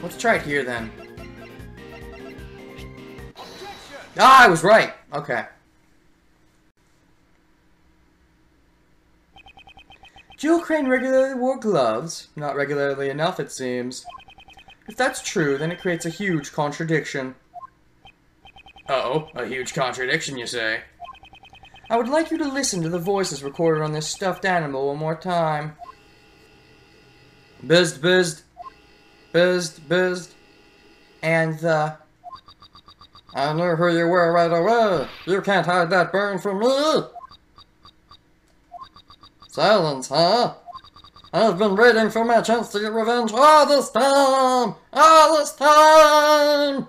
Let's try it here then. Ah, I was right! Okay. Jill Crane regularly wore gloves. Not regularly enough, it seems. If that's true, then it creates a huge contradiction. Uh-oh, a huge contradiction, you say? I would like you to listen to the voices recorded on this stuffed animal one more time. Bizzed, bizzed. Bizzed, bizzed. And I knew who you were right away. You can't hide that burn from me. Silence, huh? I've been waiting for my chance to get revenge all this time! All this time!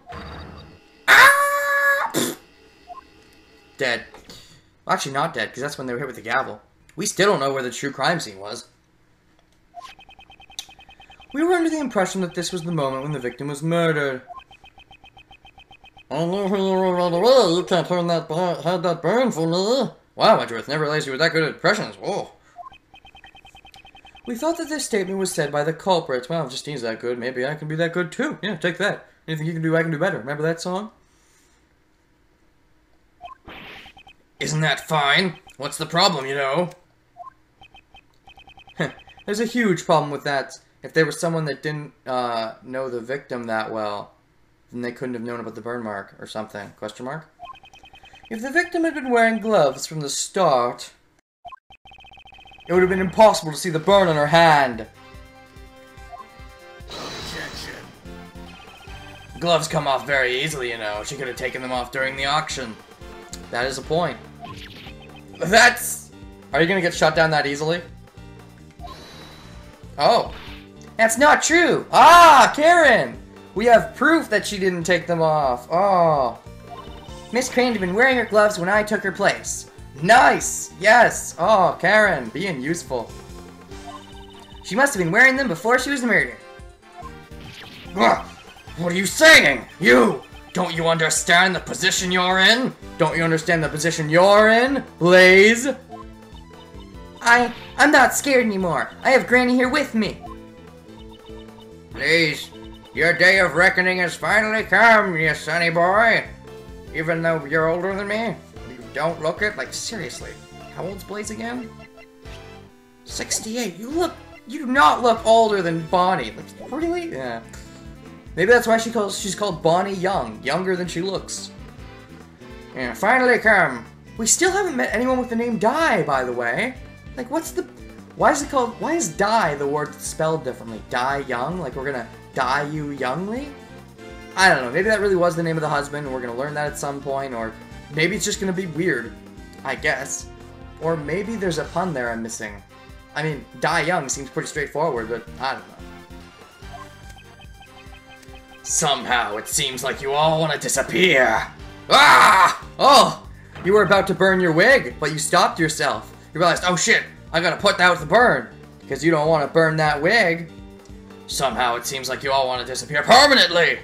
Ah! Dead. Well, actually not dead, because that's when they were hit with the gavel. We still don't know where the true crime scene was. We were under the impression that this was the moment when the victim was murdered. I knew who you were right away. You can't hide that burn for me. Wow, Edgeworth, never realized you were that good at impressions. Whoa. We thought that this statement was said by the culprit. Well, if Justine's that good, maybe I can be that good too. Yeah, take that. Anything you can do, I can do better. Remember that song? Isn't that fine? What's the problem, you know? There's a huge problem with that. If there was someone that didn't know the victim that well, then they couldn't have known about the burn mark or something. Question mark? If the victim had been wearing gloves from the start, it would have been impossible to see the burn on her hand. Objection. Gloves come off very easily, you know. She could have taken them off during the auction. That is a point. That's... Are you gonna get shut down that easily? Oh. That's not true! Ah, Karen! We have proof that she didn't take them off. Oh. Miss Crane had been wearing her gloves when I took her place. Nice! Yes! Oh, Karen, being useful. She must have been wearing them before she was murdered. What are you saying? You! Don't you understand the position you're in? Don't you understand the position you're in, Blaze? I'm not scared anymore. I have Granny here with me. Blaze, your day of reckoning has finally come, you sonny boy. Even though you're older than me. Don't look it. Like, seriously. How old's Blaze again? 68. You do not look older than Bonnie. Like, really? Yeah. Maybe that's why she's called Bonnie Young. Younger than she looks. Yeah, finally come. We still haven't met anyone with the name Di, by the way. Like, what's the... Why is Di the word spelled differently? Die Young? Like, we're gonna die you youngly? I don't know. Maybe that really was the name of the husband, and we're gonna learn that at some point, or... Maybe it's just gonna be weird, I guess. Or maybe there's a pun there I'm missing. I mean, Die Young seems pretty straightforward, but I don't know. Somehow it seems like you all want to disappear. Ah! Oh! You were about to burn your wig, but you stopped yourself. You realized, oh shit, I gotta put that out to burn. Because you don't want to burn that wig. Somehow it seems like you all want to disappear permanently.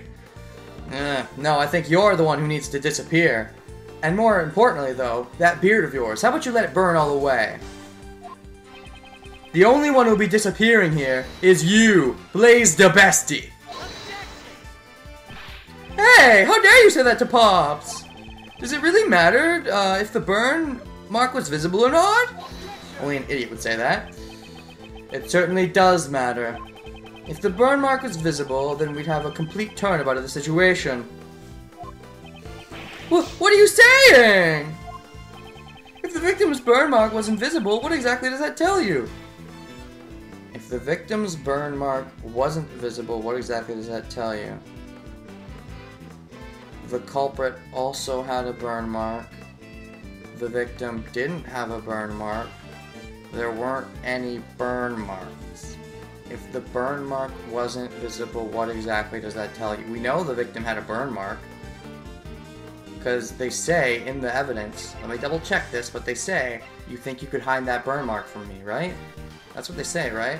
No, I think you're the one who needs to disappear. And more importantly, though, that beard of yours. How about you let it burn all the way? The only one who'll be disappearing here is you, Blaze the Bestie. Hey, how dare you say that to Pops? Does it really matter if the burn mark was visible or not? Only an idiot would say that. It certainly does matter. If the burn mark was visible, then we'd have a complete turnabout of the situation. What are you saying? If the victim's burn mark wasn't visible, what exactly does that tell you? If the victim's burn mark wasn't visible, what exactly does that tell you? The culprit also had a burn mark. The victim didn't have a burn mark. There weren't any burn marks. If the burn mark wasn't visible, what exactly does that tell you? We know the victim had a burn mark. Because they say in the evidence, let me double check this, but they say, you think you could hide that burn mark from me, right? That's what they say, right?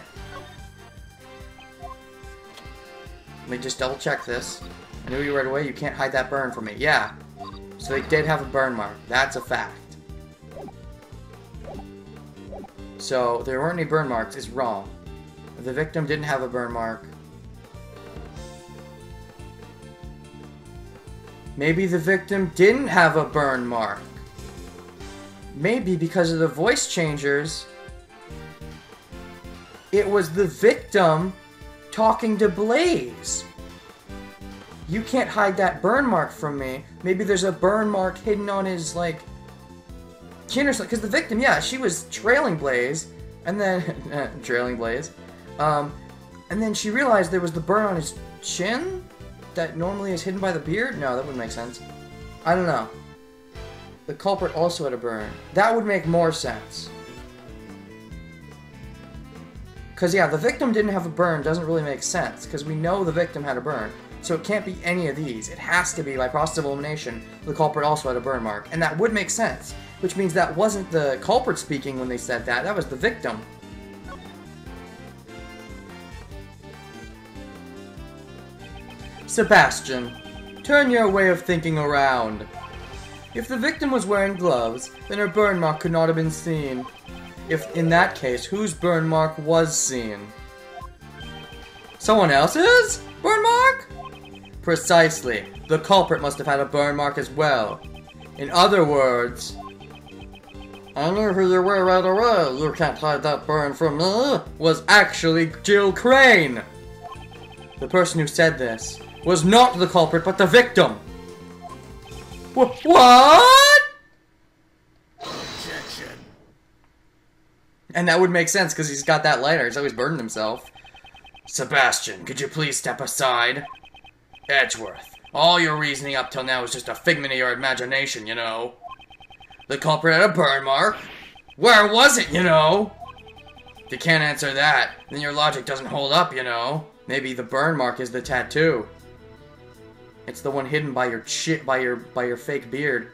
Let me just double check this. I knew you right away, you can't hide that burn from me. Yeah. So they did have a burn mark. That's a fact. So, there weren't any burn marks is wrong. The victim didn't have a burn mark. Maybe the victim didn't have a burn mark. Maybe because of the voice changers, it was the victim talking to Blaze. You can't hide that burn mark from me. Maybe there's a burn mark hidden on his, like, chin or something. Because the victim, yeah, she was trailing Blaze, and then... trailing Blaze. And then she realized there was the burn on his chin that normally is hidden by the beard? No, that wouldn't make sense. I don't know. The culprit also had a burn. That would make more sense. Because, yeah, the victim didn't have a burn doesn't really make sense, because we know the victim had a burn. So it can't be any of these. It has to be, by process of elimination, the culprit also had a burn mark. And that would make sense, which means that wasn't the culprit speaking when they said that. That was the victim. Sebastian, turn your way of thinking around. If the victim was wearing gloves, then her burn mark could not have been seen. If, in that case, whose burn mark was seen? Someone else's burn mark? Precisely. The culprit must have had a burn mark as well. In other words... I knew who you were right away, you can't hide that burn from me, was actually Jill Crane. The person who said this was not the culprit, but the victim. What? Objection. And that would make sense, because he's got that lighter. He's always burdened himself. Sebastian, could you please step aside? Edgeworth, all your reasoning up till now is just a figment of your imagination, you know. The culprit had a burn mark. Where was it, you know? If you can't answer that, then your logic doesn't hold up, you know. Maybe the burn mark is the tattoo. It's the one hidden by your by your fake beard.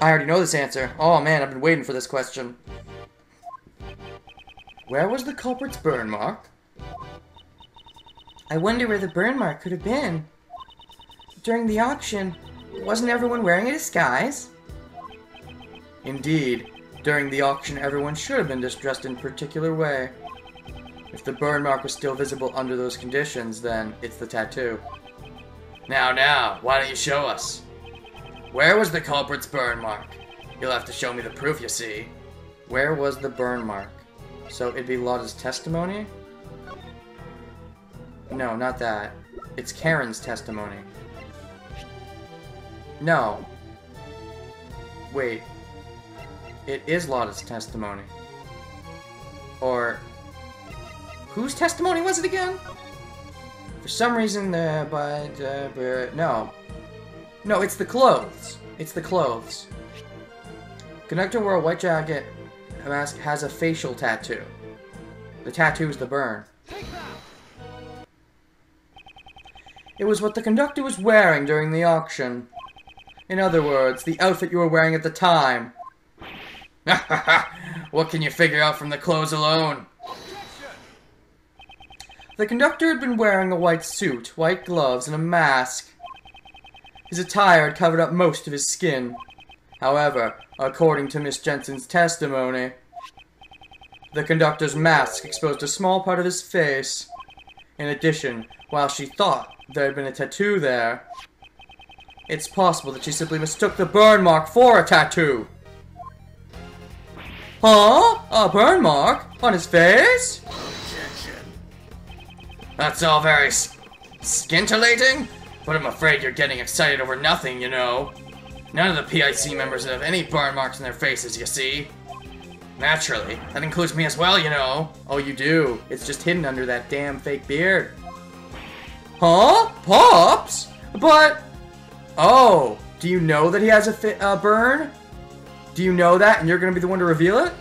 I already know this answer. Oh man, I've been waiting for this question. Where was the culprit's burn mark? I wonder where the burn mark could have been. During the auction, wasn't everyone wearing a disguise? Indeed, during the auction everyone should have been dressed in a particular way. If the burn mark was still visible under those conditions, then it's the tattoo. Now, why don't you show us? Where was the culprit's burn mark? You'll have to show me the proof, you see. Where was the burn mark? So it'd be Lotta's testimony? No, not that. It's Karen's testimony. No. Wait. It is Lotta's testimony. Or... whose testimony was it again? For some reason, no. No, it's the clothes. It's the clothes. Conductor wore a white jacket. A mask has a facial tattoo. The tattoo is the burn. It was what the conductor was wearing during the auction. In other words, the outfit you were wearing at the time. What can you figure out from the clothes alone? The conductor had been wearing a white suit, white gloves, and a mask. His attire had covered up most of his skin. However, according to Miss Jensen's testimony, the conductor's mask exposed a small part of his face. In addition, while she thought there had been a tattoo there, it's possible that she simply mistook the burn mark for a tattoo. Huh? A burn mark? On his face? That's all very scintillating, but I'm afraid you're getting excited over nothing, you know. None of the PIC members have any burn marks on their faces, you see. Naturally, that includes me as well, you know. Oh, you do. It's just hidden under that damn fake beard. Huh? Pops? But... oh, do you know that he has a burn? Do you know that and you're gonna be the one to reveal it?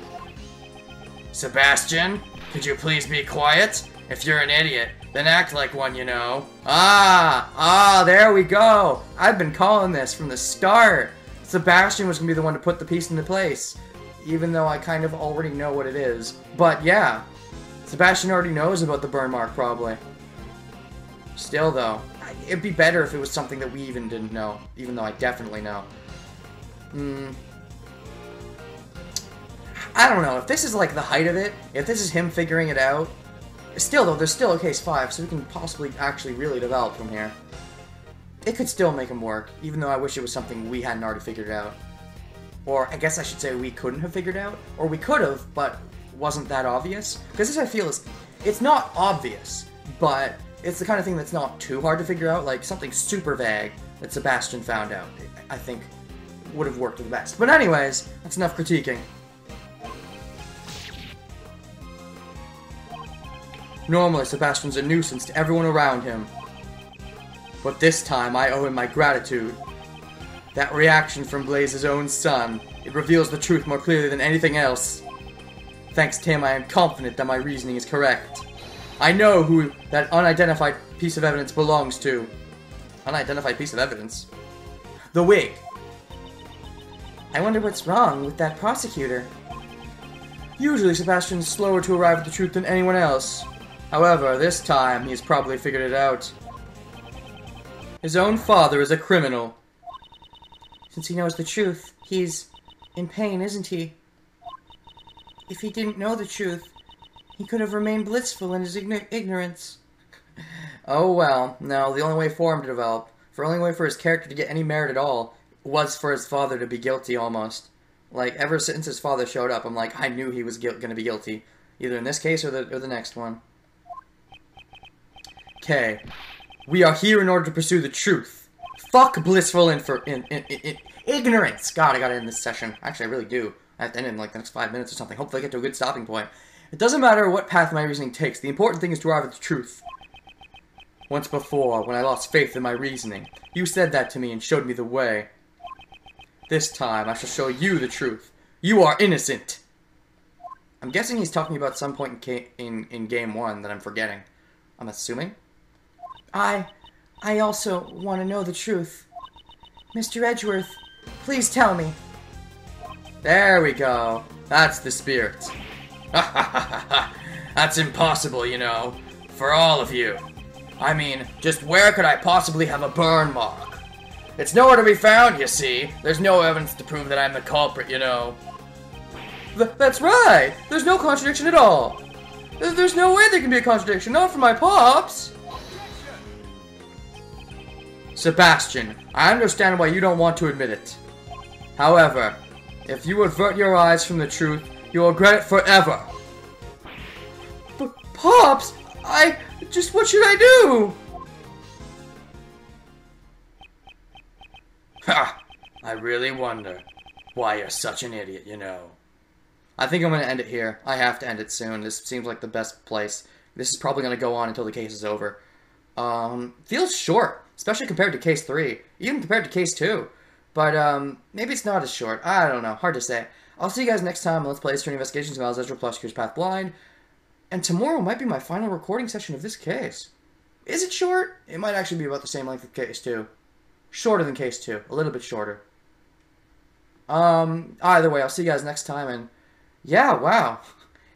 Sebastian, could you please be quiet? If you're an idiot, then act like one, you know. There we go. I've been calling this from the start. Sebastian was gonna be the one to put the piece into place. Even though I kind of already know what it is. But yeah, Sebastian already knows about the burn mark, probably. Still, though, it'd be better if it was something that we even didn't know. Even though I definitely know. I don't know. If this is like the height of it, if this is him figuring it out, still though, there's still a case 5, so we can possibly actually really develop from here. it could still make him work, even though I wish it was something we hadn't already figured out. Or, I guess I should say we couldn't have figured out. Or we could have, but wasn't that obvious. Because this, I feel, is... It's not obvious, but it's the kind of thing that's not too hard to figure out. Like, something super vague that Sebastian found out, I think, would have worked the best. But anyways, that's enough critiquing. Normally, Sebastian's a nuisance to everyone around him. But this time, I owe him my gratitude. That reaction from Blaze's own son, it reveals the truth more clearly than anything else. Thanks to him, I am confident that my reasoning is correct. I know who that unidentified piece of evidence belongs to. Unidentified piece of evidence? The wig. I wonder what's wrong with that prosecutor. Usually, Sebastian's slower to arrive at the truth than anyone else. However, this time, he's probably figured it out. His own father is a criminal. Since he knows the truth, he's in pain, isn't he? If he didn't know the truth, he could have remained blissful in his ignorance. Oh well, no, the only way for him to develop, the only way for his character to get any merit at all, was for his father to be guilty, almost. Like, ever since his father showed up, I'm like, I knew he was going to be guilty. Either in this case or the next one. Okay. We are here in order to pursue the truth. Fuck blissful ignorance. God, I gotta end this session. Actually, I really do. I have to end it in like the next 5 minutes or something. Hopefully I get to a good stopping point. It doesn't matter what path my reasoning takes. The important thing is to arrive at the truth. Once before, when I lost faith in my reasoning, you said that to me and showed me the way. This time, I shall show you the truth. You are innocent. I'm guessing he's talking about some point in Game 1 that I'm forgetting. I'm assuming. I also want to know the truth. Mr. Edgeworth, please tell me. There we go. That's the spirit. Ha ha ha ha. That's impossible, you know. For all of you. I mean, just where could I possibly have a burn mark? It's nowhere to be found, you see. There's no evidence to prove that I'm the culprit, you know. That's right. There's no contradiction at all. There's no way there can be a contradiction. Not for my pops. Sebastian, I understand why you don't want to admit it. However, if you avert your eyes from the truth, you will regret it forever. But, Pops, what should I do? Ha! I really wonder why you're such an idiot, you know. I think I'm going to end it here. I have to end it soon. This seems like the best place. This is probably going to go on until the case is over. Feels short. Especially compared to Case 3. Even compared to Case 2. But, maybe it's not as short. I don't know. Hard to say. I'll see you guys next time on Let's Play History Investigations Files, Edgeworth Prosecutor's Path Blind. And tomorrow might be my final recording session of this case. Is it short? It might actually be about the same length as Case 2. Shorter than Case 2. A little bit shorter. Either way, I'll see you guys next time, and... Yeah, wow.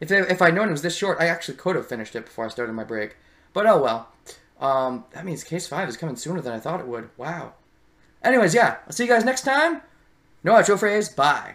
If I'd known it was this short, I actually could have finished it before I started my break. But oh well. That means Case 5 is coming sooner than I thought it would. Wow. Anyways, yeah. I'll see you guys next time. No outro phrase. Bye.